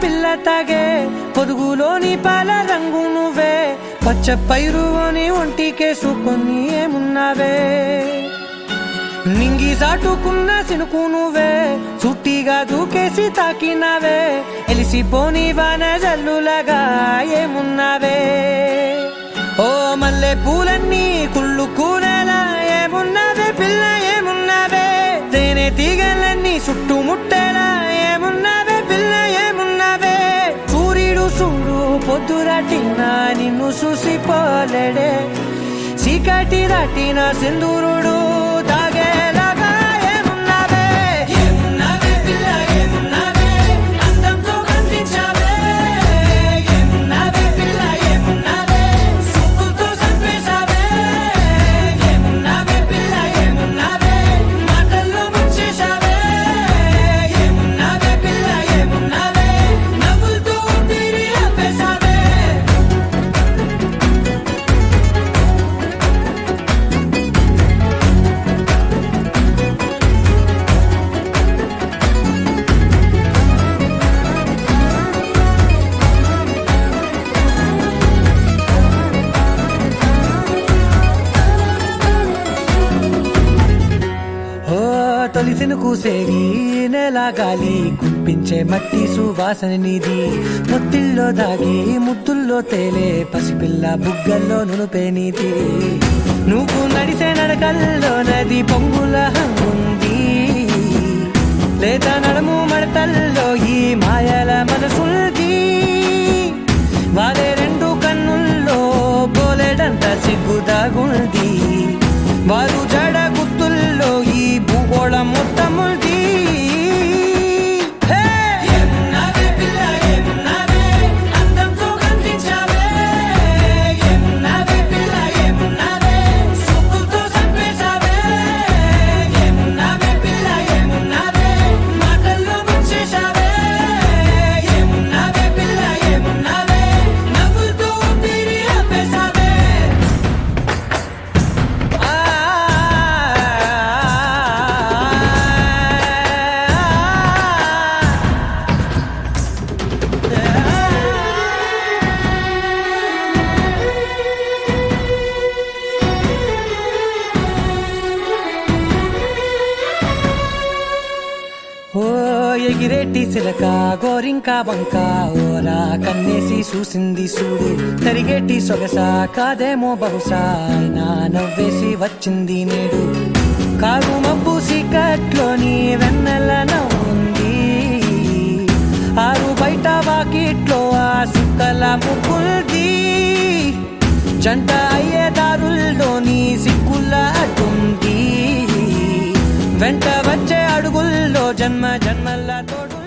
పిల్ల తాగే పొదుగులోని పాల రంగు నువ్వే పచ్చ పైరు అని ఒంటికేసుకొని ఏమున్నావే నింగి సాటుకున్న సినుకు నువ్వే చుట్టిగా దూకేసి తాకినావే ఎలిసిపోని వాన జల్లులాగా ఏమున్నావే ఓ మల్లె పూలన్నీ కుళ్ళు కూనేలా ఏమున్నావే పిల్ల ఏమున్నావే తేనె తీగలన్నీ చుట్టుముట్టేలా ఏమున్నావే పిల్ల ఏమున్నావే సూర్యుడు చూడు పొద్దురాటిన నిన్ను చూసిపోలేడే చీకటి దాటిన సింధూరుడు తాగేలాగా ఏమున్నావే ఏమున్నావే పిల్ల ఏమున్నావే అందంతో కనిపించావే ఏమున్నావే పిల్ల ఏమున్నావే సుక్కుతో చంపేశావే ఏమున్నావే పిల్ల ఏమున్నావే మాటల్లో ముంచేశావే ఏమున్నావే పిల్ల ఏమున్నావే నవ్వులతో ఊపిరి ఆపేశావే తొలిసిన కూసేగి నెల గాలి కుప్పించే మట్టి సువాసన నీది ముత్తిల్లో దాగి ముత్తుల్లో తేలే పసిపిల్ల బుగ్గల్లో నునుపే నీది నువ్వు నడిసే నడకల్లో నది పొంగుల హంగుంది లేదా నడుము మడతల్లో ఈ మాయల మనసుంది వాలే రెండు కన్నుల్లో పోలేడంత సిగ్గుదాగుంది వారు జడ గుత్తుల్లో ఈ భూగోళం మొత్తముంది ఏమున్నావే పిల్ల ఏమున్నావే అందంతో కనిపించావే ఏమున్నావే పిల్ల ఏమున్నావే సుక్కుతో చంపేశావే ఏమున్నావే పిల్ల ఏమున్నావే మాటల్లో ముంచేశావే ఏమున్నావే పిల్ల ఏమున్నావే నవ్వులతో ఊపిరి ఆపేశావే ఓ ఎగిరేటి సిలక గోరింక వంక ఓరా కన్నేసి చూసింది చూడు తరిగేటి సొగస కాదేమో బహుశా అయినా నవ్వేసి వచ్చింది నేడు కారు మబ్బు సీకట్లోని వెన్నెల నవ్వుంది ఆరు బయట వాకిట్లో ఆ సుక్కల ముగ్గుల్ది జంట అయ్యే దారుల్లోని సిగ్గుల అడ్డుంది వెంట వచ్చే అడుగుల్లో జన్మ జన్మల తోడు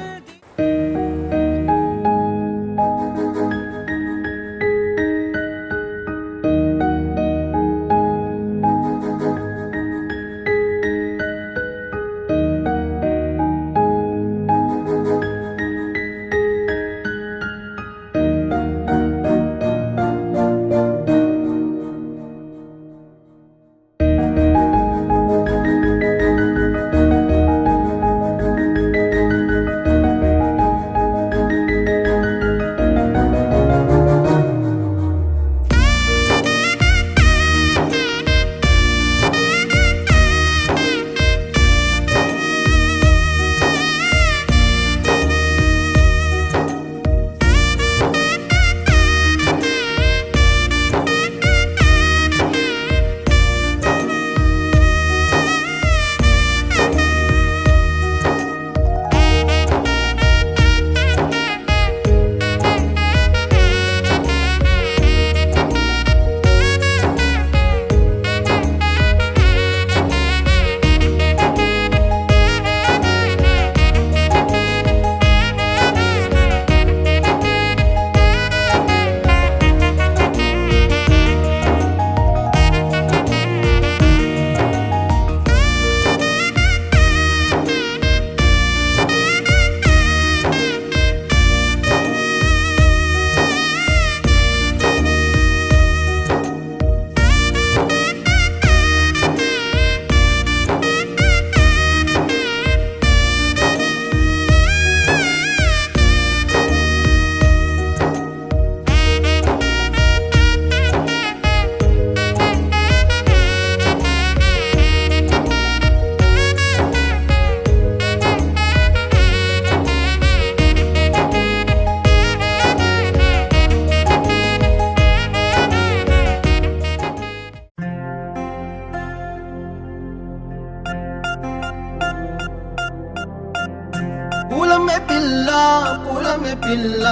పిల్ల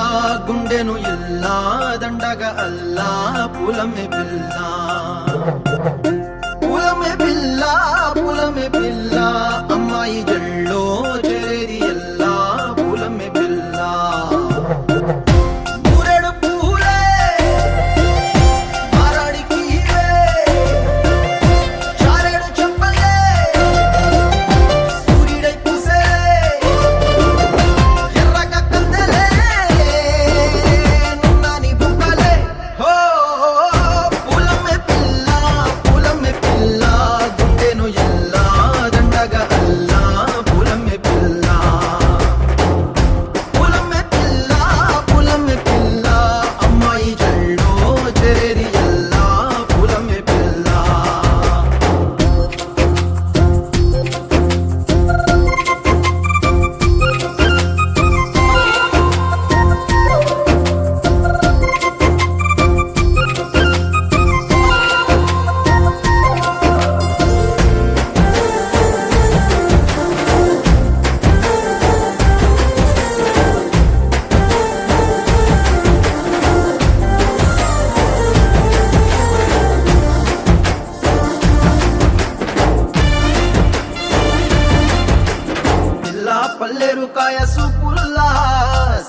గుండెను ఇల్లా దండగా అల్లా పులమే పిల్ల పులమే పిల్ల పులమే పిల్ల అమ్మాయి జల్లో చేరేది ఎల్లా పులమే పిల్ల ఊరెడు పూలే మారాడికి ఇవే చారెడు చెప్పలే సూర్యుడై పూసే ఎర్రగా కందలే నున్నాని బుక్కలే హో పులమే పిల్ల గుండెను ఎల్లా దండగా అల్లా పులమే పిల్ల పులమే పిల్ల అమ్మాయి జల్లో చేరేది ఎల్లా పులమే పిల్ల పిల్ల పల్లెరు కాయ సూపుల్లా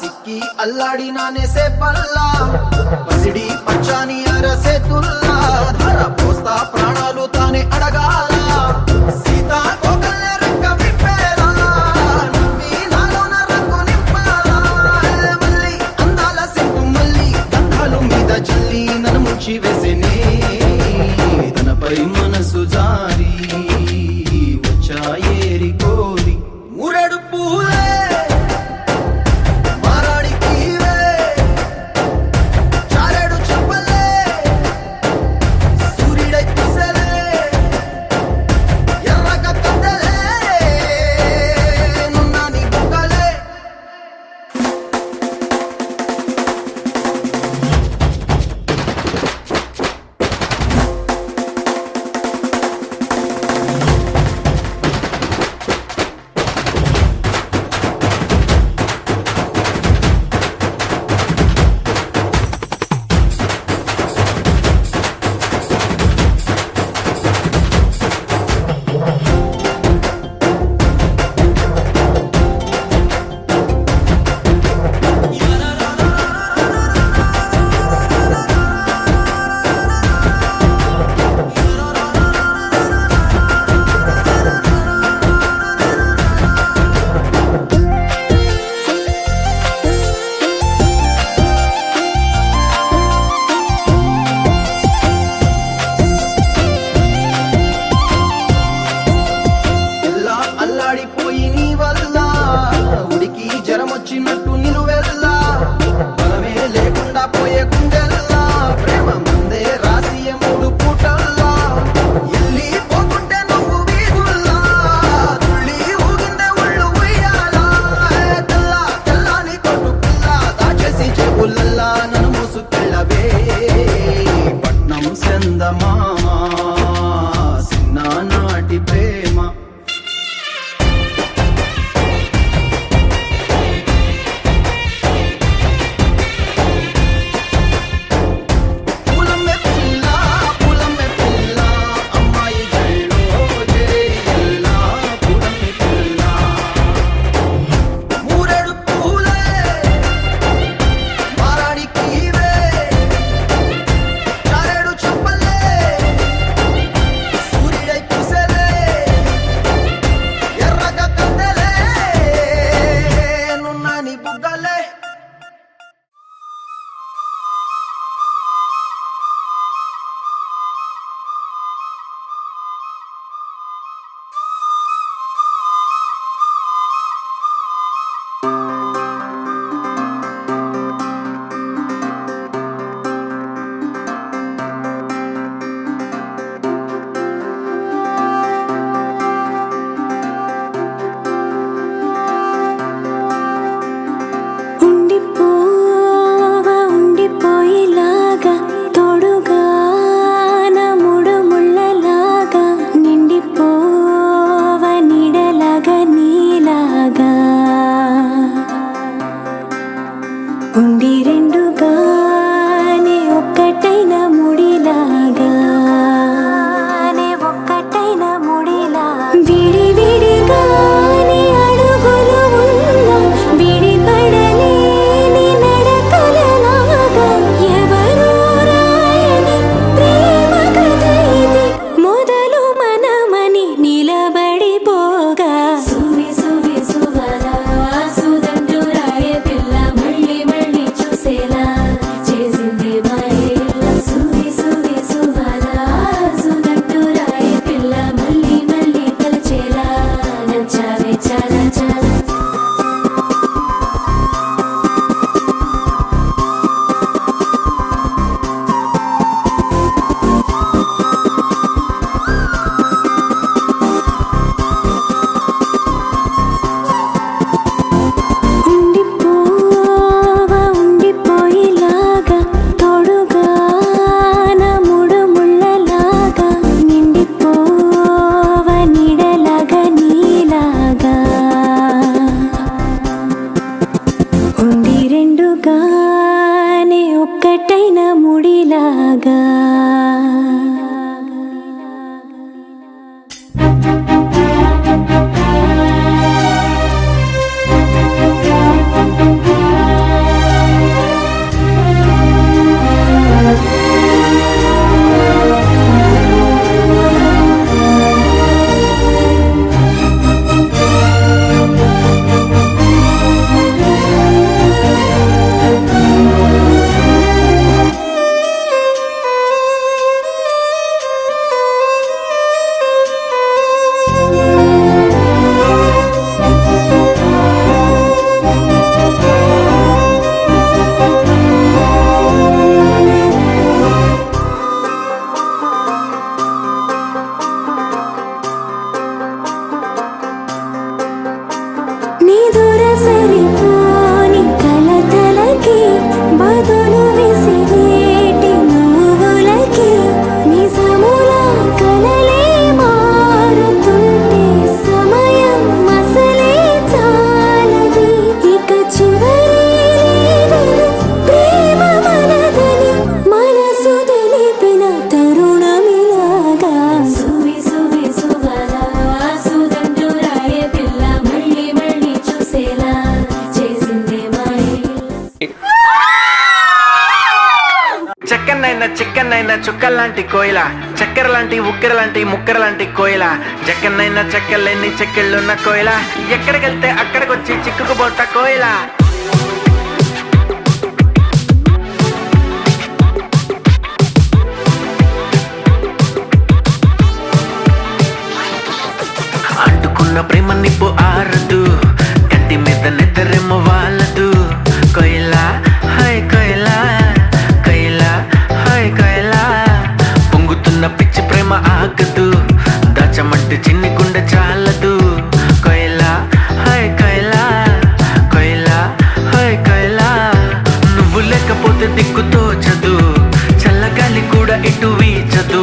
సిక్కి అల్లాడి నానేసే పల్లా పసిడి పచ్చాని అరసే తుల్లా ధర పోస్తా ప్రాణాలు తానే అడగాల సీతా కోకల్లే రెక్క విప్పేలా నవ్వి నాలోన రంగు నింపాలా మళ్ళీ అందాల సింపు మళ్ళీ గంధాలు మీద జల్లి నన్ను ముంచి వేసేనే తనపై మనసు జారి వచ్చాయేరి కోరి ఊరెడు పూలే మారాడికి ఇవే చారెడు చెప్పలే సూర్యుడై పూసలే ఉండి రెండుగానే ఒక్కటైన ముడిలాగా విడివిడిగానే అడుగులు ఉన్నా విడిపడలేని నడకలలాగా ఎవరూ రాయని ప్రేమ కథ ఇది మొదలు మనమని నిలబడిపోగా సువి సువి సువలా సుదంటూ రాయే పిల్ల మళ్ళీ మళ్ళీ చూసేలా చేసింది మాయేలా సువి సువి సువలా సుదంటూ రాయే పిల్ల మళ్ళీ మళ్ళీ తలచేలా నచ్చావే చాలా చాలా ఉండిపోవా ఉండిపోయేలాగా తోడుగా నా మూడు ముళ్ళలాగా నిండిపోవా నీడలాగా నీలాగా ఉండి రెండుగానే ఒక్కటైన ముడిలాగా నీ దూర సరిపోని కలతలకి బదులు విసిరేటి నువ్వులకి నిజముల కలలే మారుతుంటే సమయం అసలే చాలది ఇక చివరి లేదని ప్రేమ మనదని మనసు తెలిపిన తరుణమిలాగా సువి సువి సువలా సుదంటూ రాయే పిల్ల మళ్ళీ మళ్ళీ చూసేలా చేసింది మాయేలా చక్కనైనా చిక్కనైనా చుక్కల్లాంటి కోయిల చక్కెర లాంటి ఉక్కెర లాంటి ముక్కెర లాంటి కోయిల జక్కనైనా చెక్కలేని చెక్కిళ్ళున్న కోయిల ఎక్కడికెళ్తే అక్కడికొచ్చి చిక్కుకుపోతా కోయిల అంటుకున్న ప్రేమ నిప్పు ఆరదు కత్తి మీద నిద్రెమ్మ వాళ్ళదు కోయిల హాయ్ కోయిల కోయిల హాయ్ కోయిల పొంగుతున్న పిచ్చి ప్రేమ ఆగదు దాచమంటే చిన్ని గుండె చాలదు కోయిల హాయ్ కోయిల కోయిల హాయ్ కోయిల నువ్వు లేకపోతే దిక్కు తోచదు చల్లగాలి కూడా ఇటు వీచదు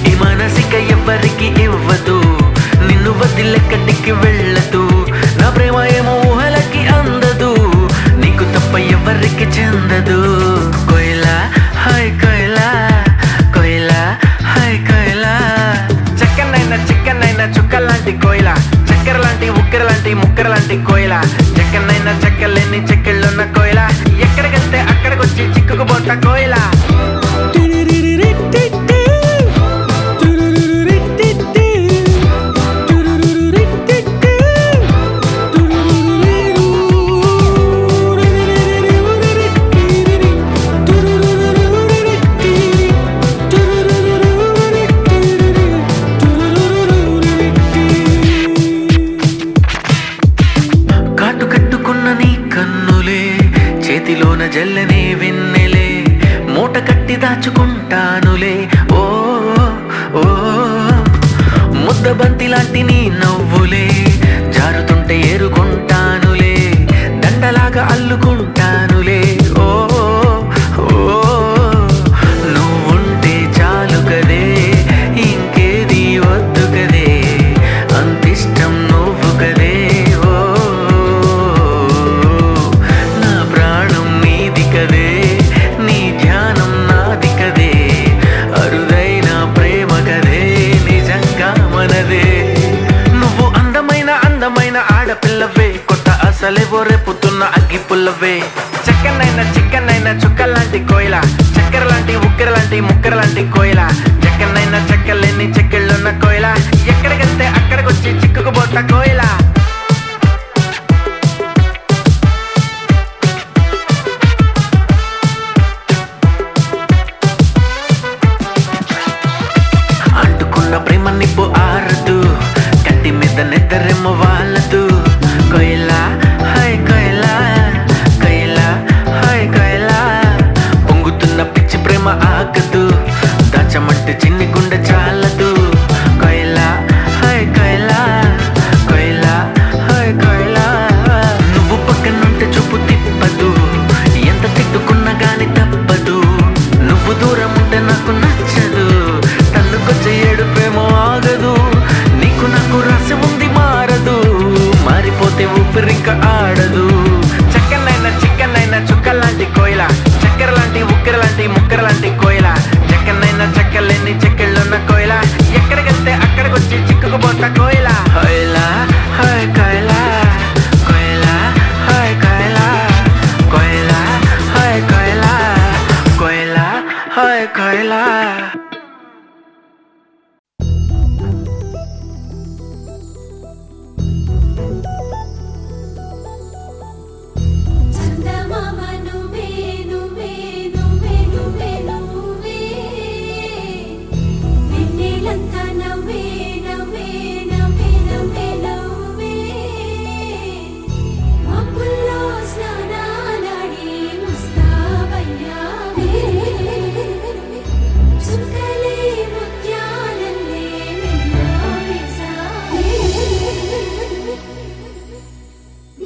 ఈ మనసిక ఎవ్వరికి ఇవ్వదు నిన్ను వదిలెక్కడికి వెళ్ళదు నా ప్రేమ ఏమో ఊహలకి అందదు నీకు తప్ప ఎవరికి చెందదు కోయిల హాయ్ కోయిల కోయిల హాయ్ కోయిల చక్కనైనా చిక్కనైనా చుక్కల్లాంటి కోయిల చక్కెర లాంటి ఉక్కెర లాంటి ముక్కెర లాంటి కోయిల జక్కనైనా చెక్కలేని చెక్కిళ్ళున్న కోయిల ఎక్కడికెళ్తే అక్కడికొచ్చి చిక్కుకుపోతా కోయిల కాటు కట్టుకున్న నీ కన్నులే చేతిలోన జల్లనే వెన్నెలే మూట కట్టి దాచుకుంటానులే ఓ ఓ ముద్ద బంతి లాంటి నీ నవ్వులే జారుతుంటే ఏరుకుంటానులే దండలాగా అల్లుకుంటానులే ఓ ఓ నువ్వుంటే చాలు కదే ఇంకేది వద్దు కదే అంతిష్టం నువ్వు కదే ఓ నా ప్రాణం నీది కదే అసలేవో రేపుతున్న అగ్గి పుల్లవే. చెక్కనైనా చిక్కనైనా చుక్కలాంటి కోయిల, చక్కెర లాంటి ఉక్కెర లాంటి ముక్కెర లాంటి కోయిల, చెక్కనైనా చెక్కలేని చెక్కిళ్ళున్న కోయిల, ఎక్కడికెళ్తే అక్కడికొచ్చి చిక్కుకుపోత కోయిల. ప్రేమ నిప్పు ఆరదు, కంటి మీద నిద్రెమ్మ వాళ్ళదు. కోయిలా హాయ్ కోయిలా, కోయిలా హాయ్ కోయిలా, పొంగుతున్న పిచ్చి ప్రేమ ఆగదు, దాచమంటే చిన్ని గుండె చాలదు. కోయిలా హాయ్ కోయిలా, కోయిలా హాయ్ కోయిలా, నువ్వు పక్కనుంటే చూపు తిప్పదు, ఎంత తిట్టుకున్నా గాని తప్పదు. నువ్వు దూరం ఉంటే నాకు నచ్చదు, తన్నుకొచ్చే ఏడుపేమో ఆగదు. నీకు నాకు రాసి ఉంది మారదు, మారిపోతే ఊపిరింక ఆడదు. చెక్కనైనా చిక్కనైనా చుక్కలాంటి కోయిల, చక్కెర లాంటి ఉక్కెర లాంటి ముక్కెర లాంటి కోయిల, చెక్కనైనా చెక్కలేని చెక్కిళ్ళున్న కోయిల, ఎక్కడికెళ్తే అక్కడికొచ్చి చిక్కుకుపోతా కోయిల. కోయిలా హాయ్ కోయిలా, కోయిలా హాయ్ కోయిలా, కోయిలా హాయ్ కోయిలా, కోయిలా హాయ్ కోయిలా. చందమామ నువ్వే నువ్వే నువ్వే నువ్వే నువ్వే, వెన్నెలంతా నవ్వే నవ్వే నవ్వే నవ్వే నవ్వే, మబ్బుల్లో స్నానాలాడి ముస్తాబయ్యావే, చుక్కలే ముత్యాలల్లే మెల్లో వేసావే.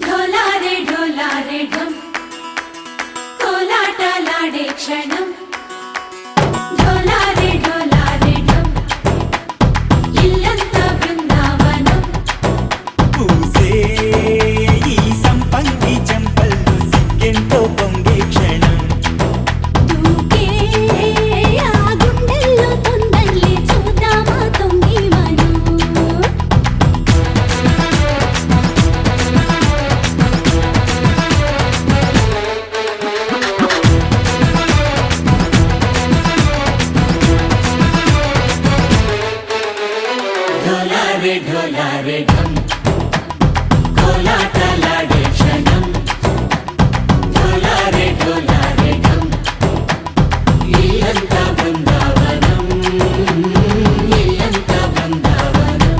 ఢోలారే ఢోలారే ఢమ్, కోలాటలాడే క్షణం. ఢోలారే ఢోలారే ఢమ్, ఇల్లంతా బృందావనం. పూసే ఈ సంపంగి చెంపల్లో సిగ్గెంతో పొంగే క్షణం. దూకే ఆ గుండెల్లో తొందరలే చూద్దామా తొంగి మనం. ఢోలారే ఢోలారే ఢమ్, కోలాటలాడే క్షణం. ఢోలారే ఢోలారే ఢమ్, ఇల్లంతా బృందావనం, ఇల్లంతా బృందావనం.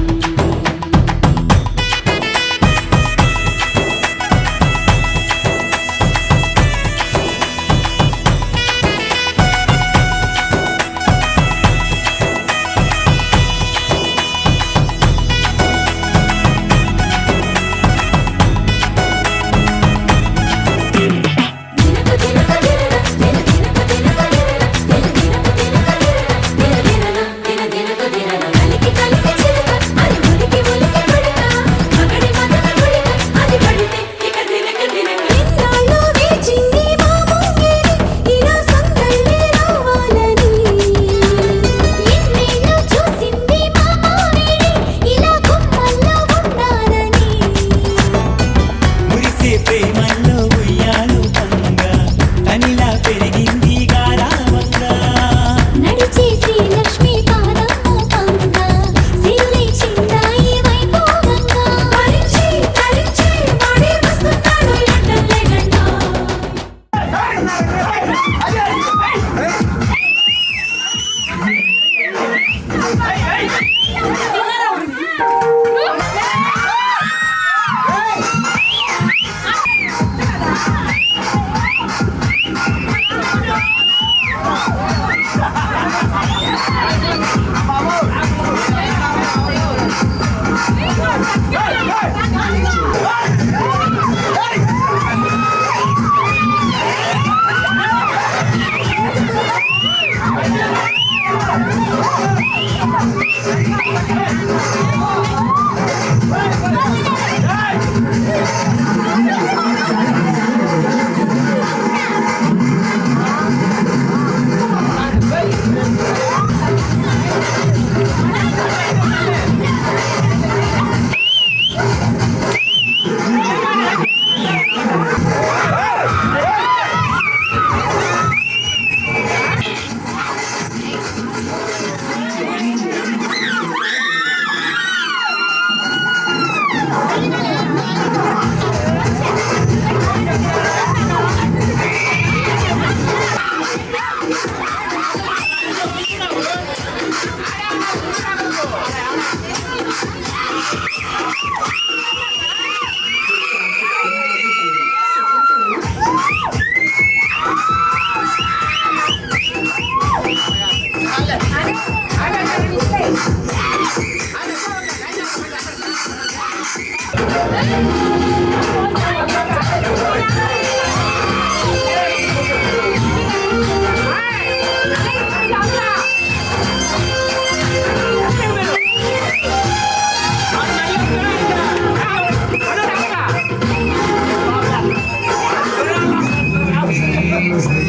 మురిసే ప్రేమల్లో ఉయ్యాలు పంగా, తనిలా పెరిగింది గారావంగా. నడిచే శ్రీలక్ష్మి పాదము పంగా, సిరులై చిందాయి వైభోగంగా. తరించి తరించి వాడే వస్తున్నాడు లండన్ లేగండా. Carlos